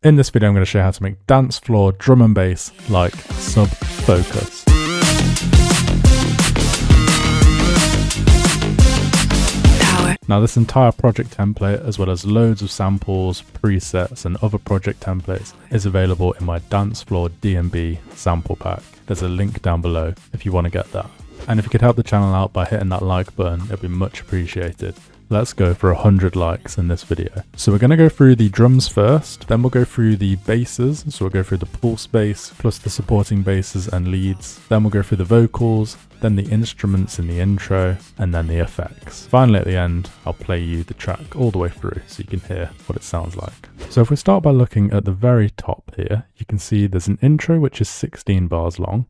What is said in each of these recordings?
In this video I'm going to show you how to make dance floor drum and bass like Sub Focus. Now this entire project template, as well as loads of samples, presets and other project templates, is available in my Dancefloor DnB sample pack. There's a link down below if you want to get that. And if you could help the channel out by hitting that like button, it'd be much appreciated. Let's go for 100 likes in this video. So we're going to go through the drums first, then we'll go through the basses. So we'll go through the pulse bass, plus the supporting basses and leads. Then we'll go through the vocals, then the instruments in the intro, and then the effects. Finally at the end, I'll play you the track all the way through so you can hear what it sounds like. So if we start by looking at the very top here, you can see there's an intro which is 16 bars long.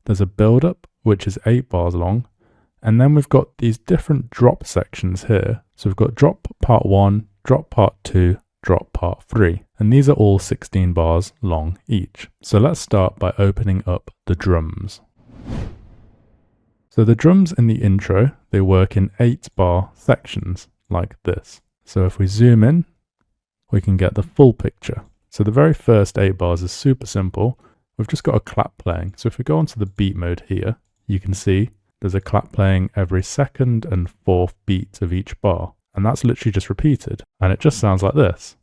There's a build-up which is 8 bars long. And then we've got these different drop sections here. So we've got drop part 1, drop part 2, drop part 3. And these are all 16 bars long each. So let's start by opening up the drums. So the drums in the intro, they work in 8-bar sections like this. So if we zoom in, we can get the full picture. So the very first 8 bars is super simple. We've just got a clap playing. So if we go onto the beat mode here, you can see there's a clap playing every second and fourth beat of each bar. And that's literally just repeated. And it just sounds like this.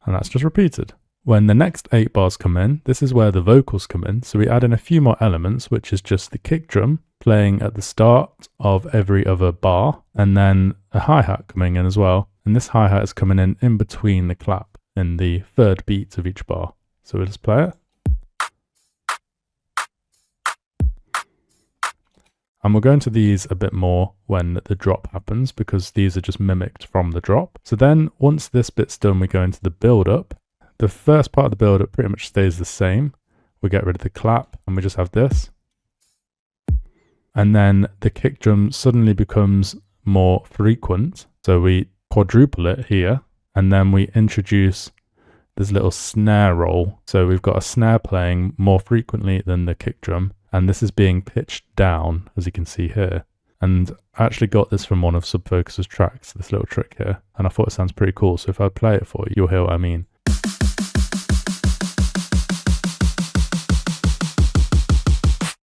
And that's just repeated. When the next 8 bars come in, this is where the vocals come in. So we add in a few more elements, which is just the kick drum playing at the start of every other bar, and then a hi-hat coming in as well. And this hi-hat is coming in between the clap in the third beat of each bar. So we'll just play it. And we'll go into these a bit more when the drop happens, because these are just mimicked from the drop. So then once this bit's done, we go into the build-up. The first part of the build-up pretty much stays the same. We get rid of the clap and we just have this. And then the kick drum suddenly becomes more frequent. So we quadruple it here, and then we introduce this little snare roll. So we've got a snare playing more frequently than the kick drum. And this is being pitched down, as you can see here. And I actually got this from one of Sub Focus's tracks, this little trick here. And I thought it sounds pretty cool. So if I play it for you, you'll hear what I mean.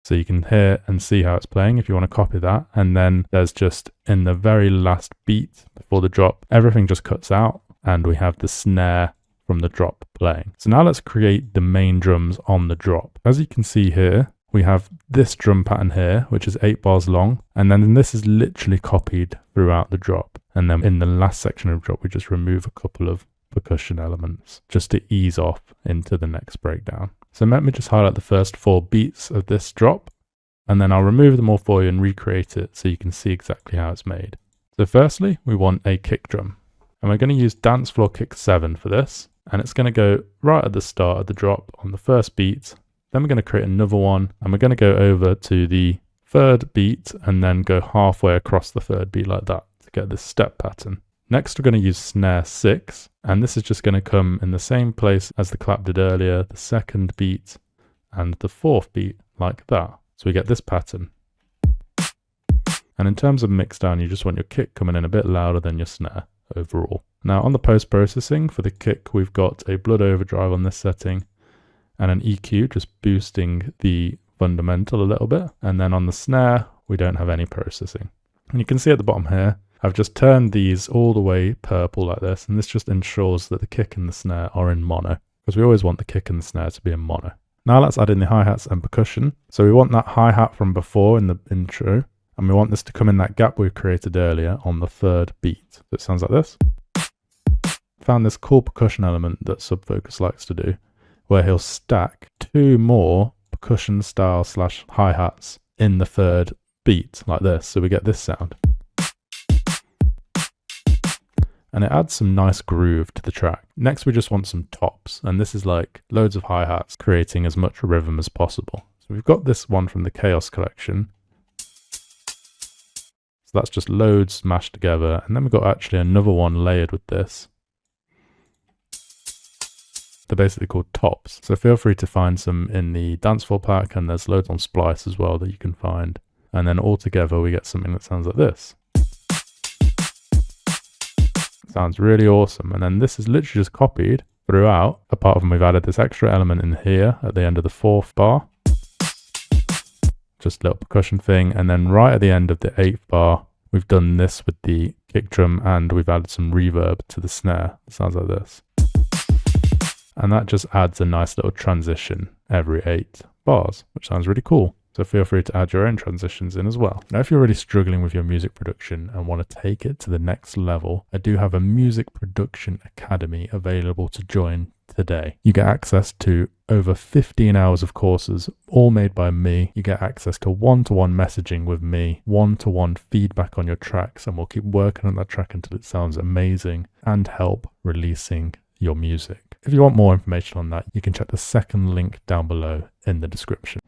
So you can hear and see how it's playing if you want to copy that. And then there's just in the very last beat before the drop, everything just cuts out and we have the snare from the drop playing. So now let's create the main drums on the drop. As you can see here, we have this drum pattern here, which is 8 bars long. And then this is literally copied throughout the drop. And then in the last section of the drop, we just remove a couple of percussion elements just to ease off into the next breakdown. So let me just highlight the first 4 beats of this drop. And then I'll remove them all for you and recreate it so you can see exactly how it's made. So firstly, we want a kick drum. And we're going to use Dancefloor Kick 7 for this. And it's going to go right at the start of the drop on the first beat. Then we're going to create another one, and we're going to go over to the third beat and then go halfway across the third beat like that to get this step pattern. Next, we're going to use snare 6, and this is just going to come in the same place as the clap did earlier, the second beat and the fourth beat like that. So we get this pattern. And in terms of mix down, you just want your kick coming in a bit louder than your snare overall. Now on the post-processing for the kick, we've got a blood overdrive on this setting, and an EQ just boosting the fundamental a little bit. And then on the snare, we don't have any processing. And you can see at the bottom here, I've just turned these all the way purple like this. And this just ensures that the kick and the snare are in mono, because we always want the kick and the snare to be in mono. Now let's add in the hi-hats and percussion. So we want that hi-hat from before in the intro, and we want this to come in that gap we've created earlier on the third beat. So it sounds like this. Found this cool percussion element that Sub Focus likes to do, where he'll stack 2 more percussion style / hi-hats in the third beat like this. So we get this sound. And it adds some nice groove to the track. Next, we just want some tops. And this is like loads of hi-hats creating as much rhythm as possible. So we've got this one from the Chaos collection. So that's just loads smashed together. And then we've got actually another one layered with this. They're basically called tops. So feel free to find some in the Dancefloor pack, and there's loads on Splice as well that you can find. And then all together we get something that sounds like this. Sounds really awesome. And then this is literally just copied throughout, apart from we've added this extra element in here at the end of the 4th bar. Just a little percussion thing. And then right at the end of the 8th bar, we've done this with the kick drum and we've added some reverb to the snare. It sounds like this. And that just adds a nice little transition every 8 bars, which sounds really cool. So feel free to add your own transitions in as well. Now, if you're really struggling with your music production and want to take it to the next level, I do have a music production academy available to join today. You get access to over 15 hours of courses, all made by me. You get access to one-to-one messaging with me, one-to-one feedback on your tracks, and we'll keep working on that track until it sounds amazing and help releasing your music. If you want more information on that, you can check the second link down below in the description.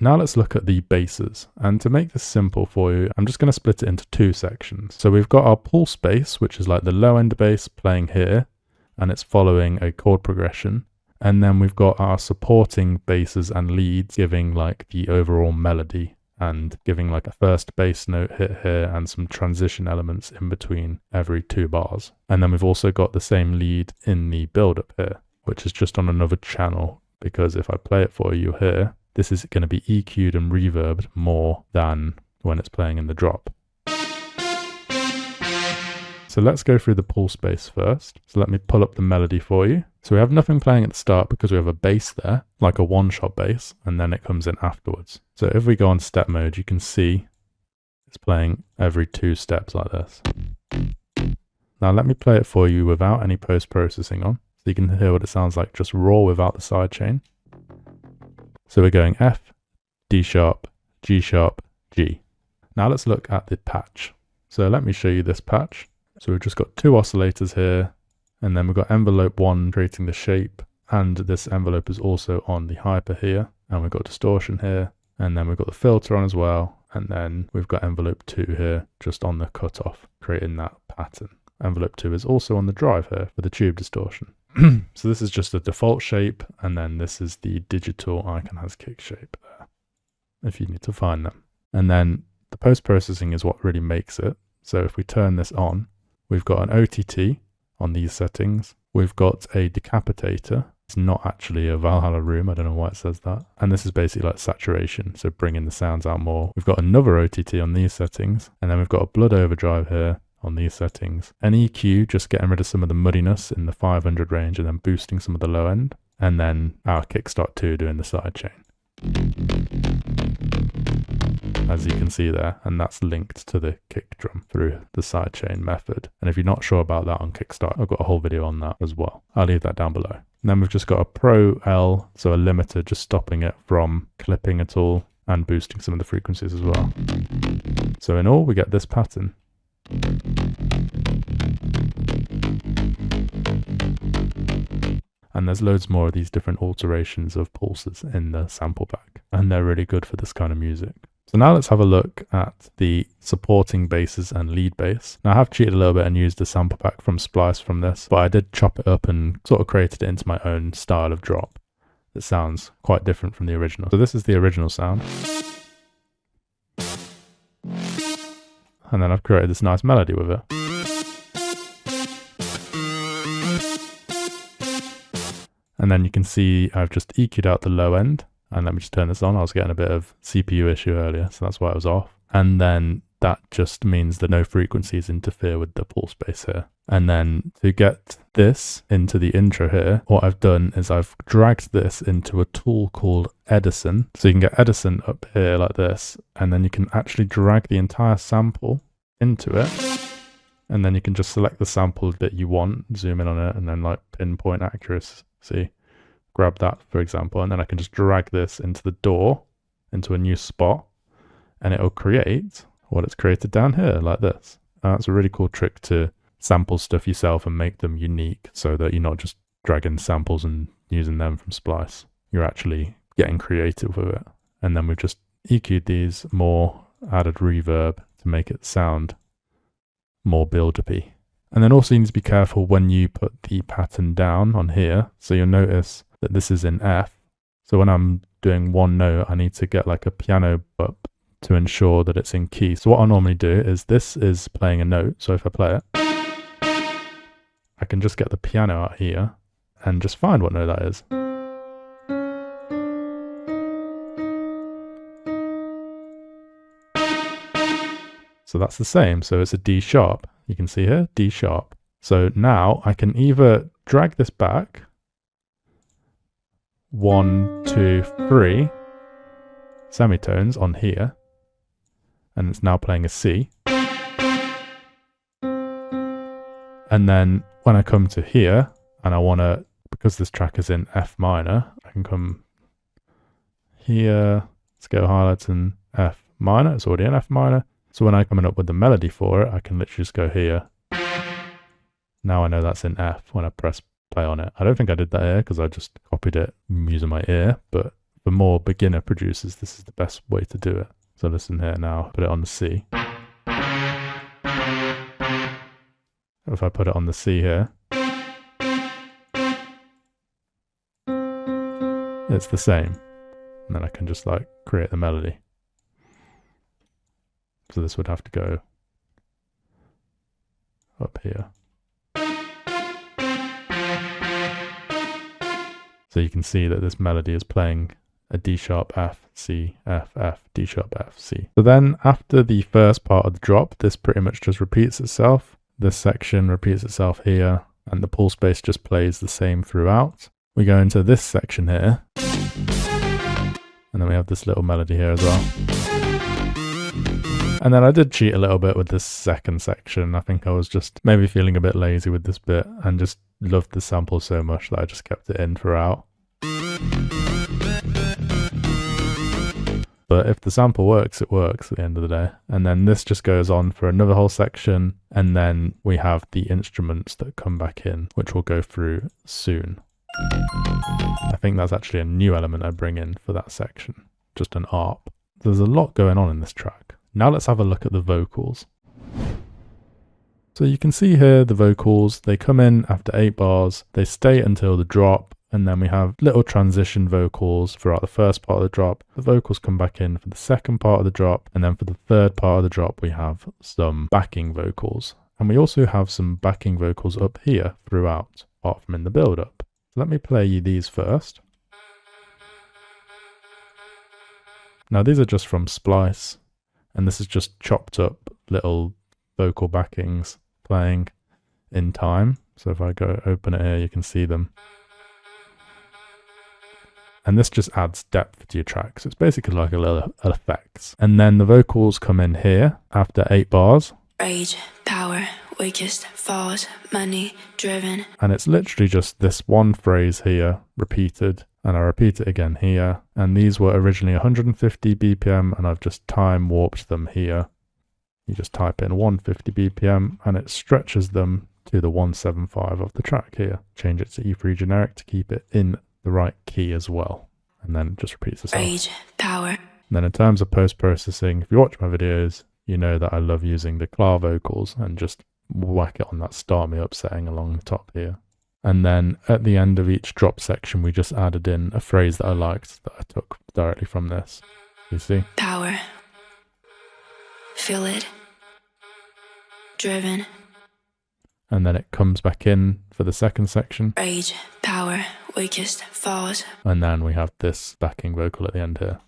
Now let's look at the basses, and to make this simple for you, I'm just going to split it into 2 sections. So we've got our pulse bass, which is like the low end bass playing here, and it's following a chord progression. And then we've got our supporting basses and leads giving like the overall melody and giving like a first bass note hit here and some transition elements in between every 2 bars. And then we've also got the same lead in the build up here, which is just on another channel, because if I play it for you here, this is going to be EQ'd and reverbed more than when it's playing in the drop. So let's go through the pulse bass first. So let me pull up the melody for you. So we have nothing playing at the start because we have a bass there, like a one-shot bass, and then it comes in afterwards. So if we go on step mode, you can see it's playing every 2 steps like this. Now let me play it for you without any post-processing on, so you can hear what it sounds like just raw without the sidechain. So we're going F, D sharp, G sharp, G. Now let's look at the patch. So let me show you this patch. So we've just got 2 oscillators here, and then we've got envelope 1 creating the shape, and this envelope is also on the hyper here, and we've got distortion here, and then we've got the filter on as well, and then we've got envelope 2 here just on the cutoff, creating that pattern. Envelope 2 is also on the drive here for the tube distortion. So this is just the default shape, and then this is the digital icon has kick shape there, if you need to find them. And then the post-processing is what really makes it. So if we turn this on, we've got an OTT on these settings. We've got a decapitator. It's not actually a Valhalla room. I don't know why it says that. And this is basically like saturation, so bringing the sounds out more. We've got another OTT on these settings, and then we've got a blood overdrive here on these settings. An EQ, just getting rid of some of the muddiness in the 500 range and then boosting some of the low end. And then our kickstart 2 doing the sidechain, as you can see there, and that's linked to the kick drum through the sidechain method. And if you're not sure about that on Kickstart, I've got a whole video on that as well. I'll leave that down below. And then we've just got a Pro L, so a limiter, just stopping it from clipping at all and boosting some of the frequencies as well. So in all, we get this pattern. And there's loads more of these different alterations of pulses in the sample pack, and they're really good for this kind of music. So now let's have a look at the supporting basses and lead bass. Now I have cheated a little bit and used the sample pack from Splice from this, but I did chop it up and sort of created it into my own style of drop that sounds quite different from the original. So this is the original sound. And then I've created this nice melody with it. And then you can see I've just EQ'd out the low end. And let me just turn this on. I was getting a bit of CPU issue earlier, so that's why it was off. And then that just means that no frequencies interfere with the pulse bass here. And then to get this into the intro here, what I've done is I've dragged this into a tool called Edison. So you can get Edison up here like this, and then you can actually drag the entire sample into it. And then you can just select the sample that you want, zoom in on it, and then like pinpoint accuracy. Grab that, for example, and then I can just drag this into the door, into a new spot, and it'll create what it's created down here, like this. That's a really cool trick to sample stuff yourself and make them unique, so that you're not just dragging samples and using them from Splice. You're actually getting creative with it. And then we've just EQ'd these more, added reverb to make it sound more build-up-y. And then also you need to be careful when you put the pattern down on here. So you'll notice that this is in F. So when I'm doing one note, I need to get like a piano up to ensure that it's in key. So what I normally do is this is playing a note. So if I play it, can just get the piano out here and just find what note that is. So that's the same. So it's a D sharp. You can see here, D sharp. So now I can either drag this back 1, 2, 3 semitones on here, and it's now playing a C. And then when I come to here and I want to, because this track is in F minor, I can come here, scale highlights in F minor. It's already in F minor. So when I'm coming up with the melody for it, I can literally just go here. Now I know that's in F when I press play on it. I don't think I did that here because I just copied it using my ear, but for more beginner producers, this is the best way to do it. So listen here now, put it on the C. If I put it on the C here, it's the same. And then I can just like create the melody. So this would have to go up here. So you can see that this melody is playing a D sharp, F, C, F, F, D sharp, F, C. So then after the first part of the drop, this pretty much just repeats itself. This section repeats itself here, and the pull space just plays the same throughout. We go into this section here, and then we have this little melody here as well. And then I did cheat a little bit with this second section. I think I was just maybe feeling a bit lazy with this bit and just loved the sample so much that I just kept it in throughout. But if the sample works, it works at the end of the day. And then this just goes on for another whole section. And then we have the instruments that come back in, which we'll go through soon. I think that's actually a new element I bring in for that section, just an ARP. There's a lot going on in this track. Now let's have a look at the vocals. So you can see here the vocals, they come in after 8 bars, they stay until the drop, and then we have little transition vocals throughout the first part of the drop. The vocals come back in for the second part of the drop, and then for the third part of the drop we have some backing vocals. And we also have some backing vocals up here throughout, apart from in the build-up. So let me play you these first. Now these are just from Splice, and this is just chopped up little vocal backings playing in time. So if I go open it here, you can see them. And this just adds depth to your track. So it's basically like a little effects. And then the vocals come in here after 8 bars. Rage, power, weakest, falls, money, driven. And it's literally just this one phrase here repeated. And I repeat it again here. And these were originally 150 BPM and I've just time warped them here. You just type in 150 BPM and it stretches them to the 175 of the track here. Change it to E3 generic to keep it in the right key as well. And then it just repeats itself. Rage, power. And then in terms of post-processing, if you watch my videos, you know that I love using the clav vocals and just whack it on that start me up setting along the top here. And then at the end of each drop section, we just added in a phrase that I liked that I took directly from this. You see? Power. Feel it. Driven. And then it comes back in for the second section. Rage, power, weakest, falls. And then we have this backing vocal at the end here.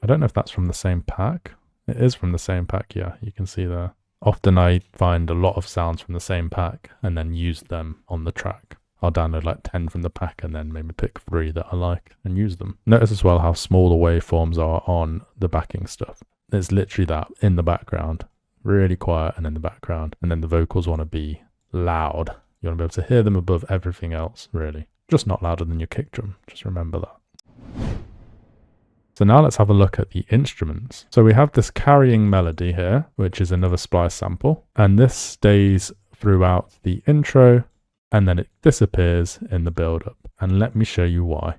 I don't know if that's from the same pack. It is from the same pack, yeah, you can see there. Often I find a lot of sounds from the same pack and then use them on the track. I'll download like 10 from the pack and then maybe pick 3 that I like and use them. Notice as well how small the waveforms are on the backing stuff. It's literally that in the background, really quiet and in the background. And then the vocals want to be loud. You want to be able to hear them above everything else, really. Just not louder than your kick drum. Just remember that. So now let's have a look at the instruments. So we have this carrying melody here, which is another Splice sample. And this stays throughout the intro, and then it disappears in the build-up. And let me show you why.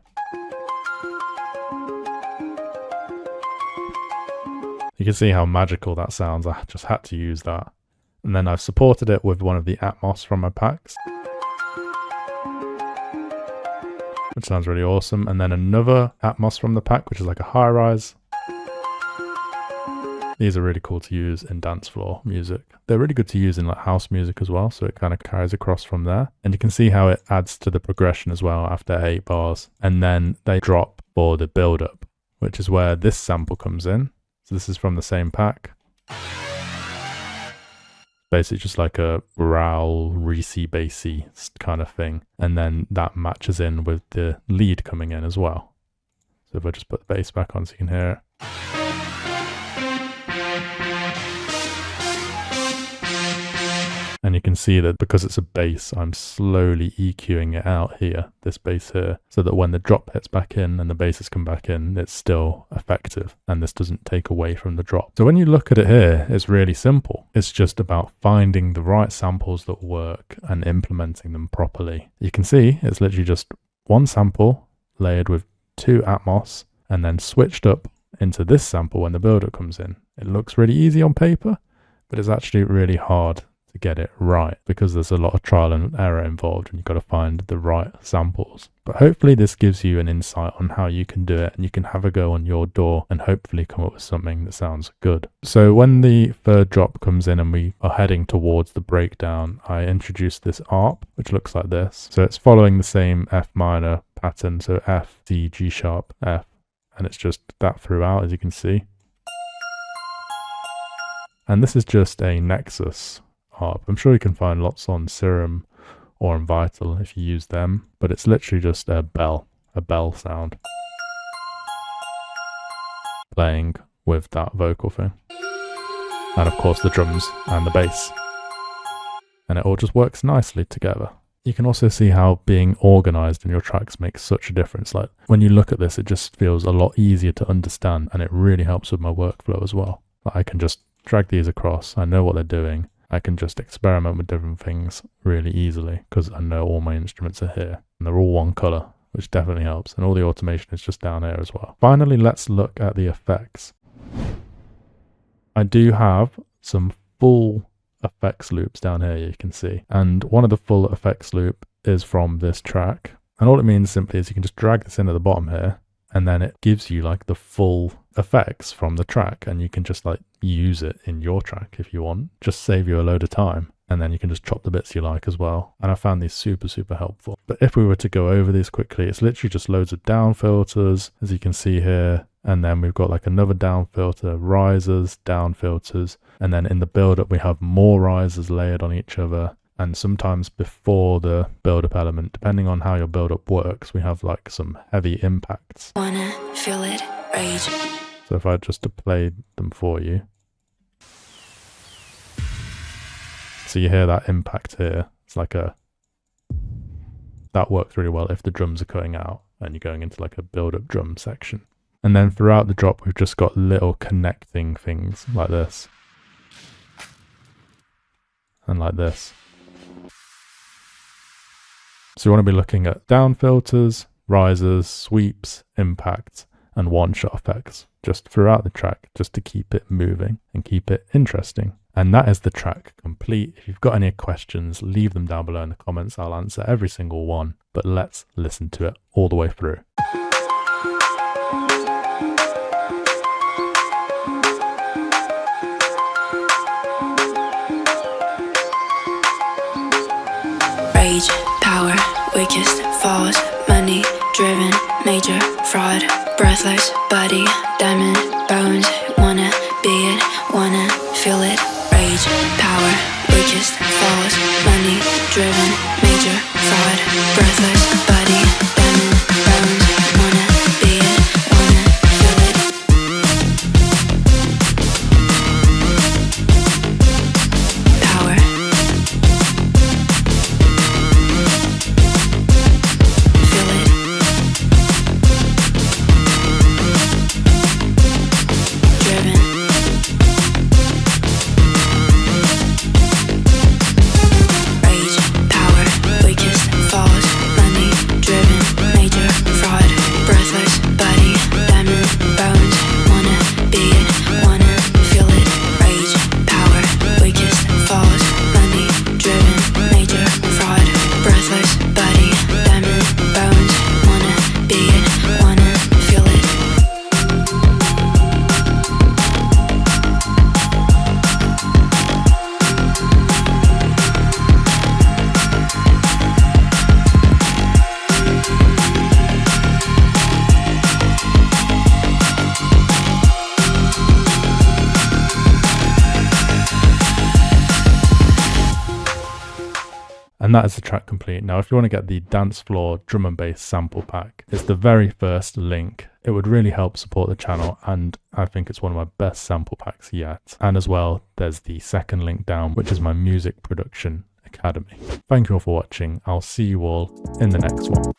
You can see how magical that sounds. I just had to use that. And then I've supported it with one of the Atmos from my packs, which sounds really awesome. And then another Atmos from the pack, which is like a high rise. These are really cool to use in dance floor music. They're really good to use in like house music as well, so it kind of carries across from there. And you can see how it adds to the progression as well after 8 bars. And then they drop for the build-up, which is where this sample comes in. So this is from the same pack. Basically just like a growl, greasy, bassy kind of thing. And then that matches in with the lead coming in as well. So if I just put the bass back on so you can hear it. And you can see that because it's a bass, I'm slowly EQing it out here, this bass here, so that when the drop hits back in and the basses come back in, it's still effective and this doesn't take away from the drop. So when you look at it here, it's really simple. It's just about finding the right samples that work and implementing them properly. You can see it's literally just one sample layered with 2 Atmos and then switched up into this sample when the build-up comes in. It looks really easy on paper, but it's actually really hard to get it right because there's a lot of trial and error involved and you've got to find the right samples. But hopefully this gives you an insight on how you can do it and you can have a go on your DAW and hopefully come up with something that sounds good. So when the third drop comes in and we are heading towards the breakdown, I introduce this ARP, which looks like this. So it's following the same F minor pattern, so F, D, G sharp, F, and it's just that throughout, as you can see. And this is just a Nexus ARP. I'm sure you can find lots on Serum or on Vital if you use them, but it's literally just a bell sound playing with that vocal thing. And of course the drums and the bass. And it all just works nicely together. You can also see how being organized in your tracks makes such a difference. Like when you look at this, it just feels a lot easier to understand and it really helps with my workflow as well. Like I can just drag these across, I know what they're doing. I can just experiment with different things really easily because I know all my instruments are here and they're all one color, which definitely helps. And all the automation is just down here as well. Finally, let's look at the effects. I do have some full effects loops down here, you can see. And one of the full effects loop is from this track. And all it means simply is you can just drag this into the bottom here and then it gives you like the full effects from the track and you can just like use it in your track if you want. Just save you a load of time and then you can just chop the bits you like as well. And I found these super helpful. But if we were to go over these quickly, it's literally just loads of down filters, as you can see here. And then we've got like another down filter, risers, down filters. And then in the build-up, we have more risers layered on each other. And sometimes before the build-up element, depending on how your build-up works, we have like some heavy impacts. Wanna feel it, rage. So if I just to play them for you. So you hear that impact here. It's like that works really well if the drums are cutting out and you're going into like a build-up drum section. And then throughout the drop, we've just got little connecting things like this. And like this. So you want to be looking at down filters, risers, sweeps, impacts, and one-shot effects just throughout the track, just to keep it moving and keep it interesting. And that is the track complete. If you've got any questions, leave them down below in the comments. I'll answer every single one, but let's listen to it all the way through. Rage, power, weakest, falls, money, driven, major, fraud, breathless, body, diamond, bones, wanna be it, wanna feel it. Rage, power, weakest, falls, money, driven, major, fraud, breathless, body, diamond, bones, wanna be it, wanna feel it. Power. Feel it. Driven. Rage, power, weakest, falls, money. And that is the track complete. Now, if you want to get the Dancefloor drum and bass sample pack, it's the very first link. It would really help support the channel, and I think it's one of my best sample packs yet. And as well, there's the second link down, which is my music production academy. Thank you all for watching. I'll see you all in the next one.